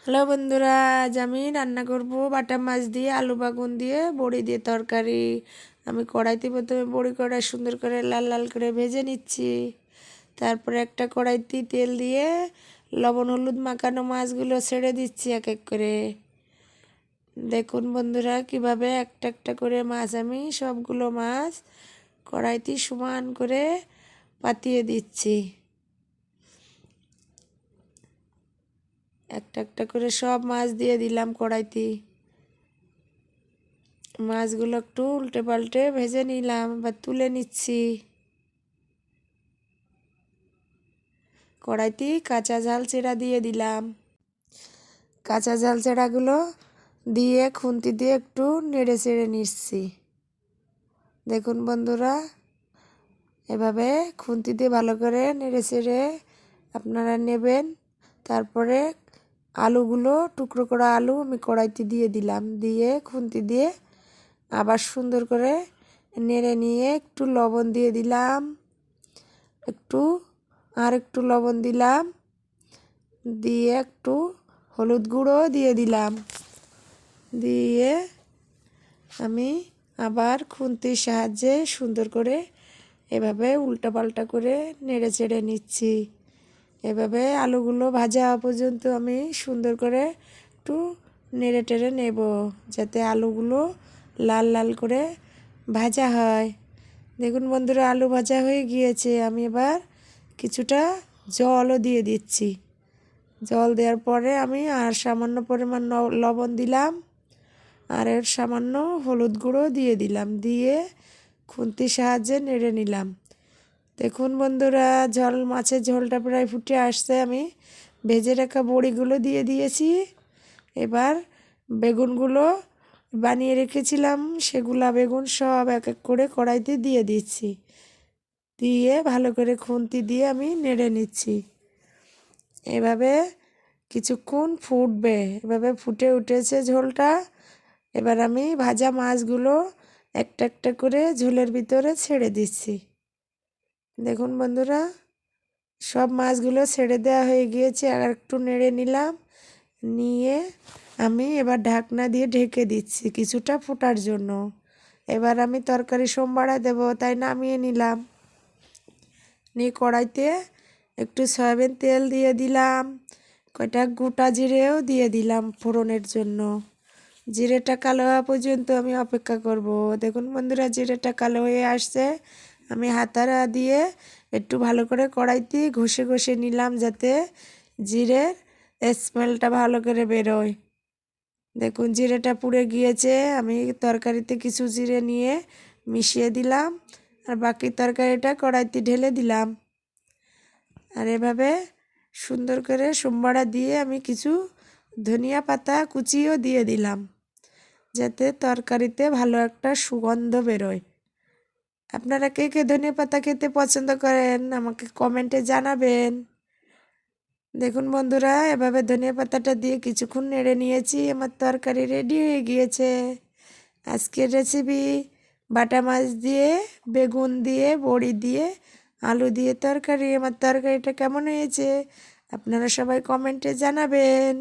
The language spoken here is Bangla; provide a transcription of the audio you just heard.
হ্যালো বন্ধুরা, আজ আমি রান্না করব বাটা মাছ দিয়ে আলু বাগুন দিয়ে বড়ি দিয়ে তরকারি। আমি কড়াইতে প্রথমে বড়ি কড়া সুন্দর করে লাল লাল করে ভেজে নিচ্ছি। তারপরে একটা কড়াইতে তেল দিয়ে লবণ হলুদ মাখানো মাছগুলো ছেড়ে দিচ্ছি এক এক করে। দেখুন বন্ধুরা, কিভাবে একটা একটা করে মাছ আমি সবগুলো মাছ কড়াইতে সমান করে পাতিয়ে দিচ্ছি। একটা একটা করে সব মাছ দিয়ে দিলাম কড়াইতে। মাছগুলো একটু উল্টে পাল্টে ভেজে নিলাম বা তুলে নিচ্ছি। কড়াইতে কাঁচা ঝাল চেরা দিয়ে দিলাম। কাঁচা ঝাল চেরাগুলো দিয়ে খুন্তি দিয়ে একটু নেড়ে চেড়ে নিচ্ছি। দেখুন বন্ধুরা, এভাবে খুন্তি দিয়ে ভালো করে নেড়ে চেড়ে আপনারা নেবেন। তারপরে আলুগুলো টুকরো করা আলু আমি কড়াইতে দিয়ে দিলাম, দিয়ে খুন্তি দিয়ে আবার সুন্দর করে নেড়ে নিয়ে একটু লবণ দিয়ে দিলাম, একটু লবণ দিলাম, দিয়ে একটু হলুদ গুঁড়ো দিয়ে দিলাম, দিয়ে আমি আবার খুন্তির সাহায্যে সুন্দর করে এভাবে উল্টাপাল্টা করে নেড়ে চেড়ে নিচ্ছি। এভাবে আলুগুলো ভাজা হওয়া পর্যন্ত আমি সুন্দর করে একটু নেড়ে টেড়ে নেব, যাতে আলুগুলো লাল লাল করে ভাজা হয়। দেখুন বন্ধুরা, আলু ভাজা হয়ে গিয়েছে। আমি এবার কিছুটা জলও দিয়ে দিচ্ছি। জল দেওয়ার পরে আমি আর সামান্য পরিমাণ লবণ দিলাম, আর এর সামান্য হলুদ গুঁড়ো দিয়ে দিলাম, দিয়ে খুন্তির সাহায্যে নেড়ে নিলাম। দেখুন বন্ধুরা, মাছের ঝোলটা প্রায় ফুটে আসছে। আমি ভেজে রাখা বড়িগুলো দিয়ে দিয়েছি। এবার বেগুনগুলো বানিয়ে রেখেছিলাম, সেগুলা বেগুন সব এক এক করে কড়াইতে দিয়ে দিচ্ছি, দিয়ে ভালো করে খুন্তি দিয়ে আমি নেড়ে নিচ্ছি। এভাবে কিছুক্ষণ ফুটবে। এভাবে ফুটে উঠেছে ঝোলটা। এবার আমি ভাজা মাছগুলো একটা একটা করে ঝোলের ভিতরে ছেড়ে দিচ্ছি। দেখুন বন্ধুরা, সব মাছগুলো ছেড়ে দেওয়া হয়ে গিয়েছে। আর একটু নেড়ে নিলাম, নিয়ে আমি এবার ঢাকনা দিয়ে ঢেকে দিচ্ছি কিছুটা ফোটার জন্য। এবার আমি তরকারি সোমবারে দেবো, তাই নামিয়ে নিলাম। নিয়ে কড়াইতে একটু সয়াবিন তেল দিয়ে দিলাম, কয়টা গোটা জিরেও দিয়ে দিলাম ফোড়নের জন্য। জিরেটা কালো হওয়া পর্যন্ত আমি অপেক্ষা করব। দেখুন বন্ধুরা, জিরেটা কালো হয়ে আসছে। আমি হাতারা দিয়ে একটু ভালো করে কড়াইতে ঘষে ঘষে নিলাম, যাতে জিরের স্মেলটা ভালো করে বেরোয়। দেখুন জিরেটা পুড়ে গিয়েছে। আমি তরকারিতে কিছু জিরে নিয়ে মিশিয়ে দিলাম, আর বাকি তরকারিটা কড়াইতে ঢেলে দিলাম। আর এভাবে সুন্দর করে সোমবারা দিয়ে আমি কিছু ধনিয়া পাতা কুচিও দিয়ে দিলাম, যাতে তরকারিতে ভালো একটা সুগন্ধ বেরোয়। আপনারা কে কে ধনিয়া পাতা খেতে পছন্দ করেন আমাকে কমেন্টে জানাবেন। দেখুন বন্ধুরা, এভাবে ধনিয়া পাতাটা দিয়ে কিছুক্ষণ নেড়ে নিয়েছি। আমার তরকারি রেডি হয়ে গিয়েছে। আজকের রেসিপি বাটা মাছ দিয়ে, বেগুন দিয়ে, বড়ি দিয়ে, আলু দিয়ে তরকারি। আমার তরকারিটা কেমন হয়েছে আপনারা সবাই কমেন্টে জানাবেন।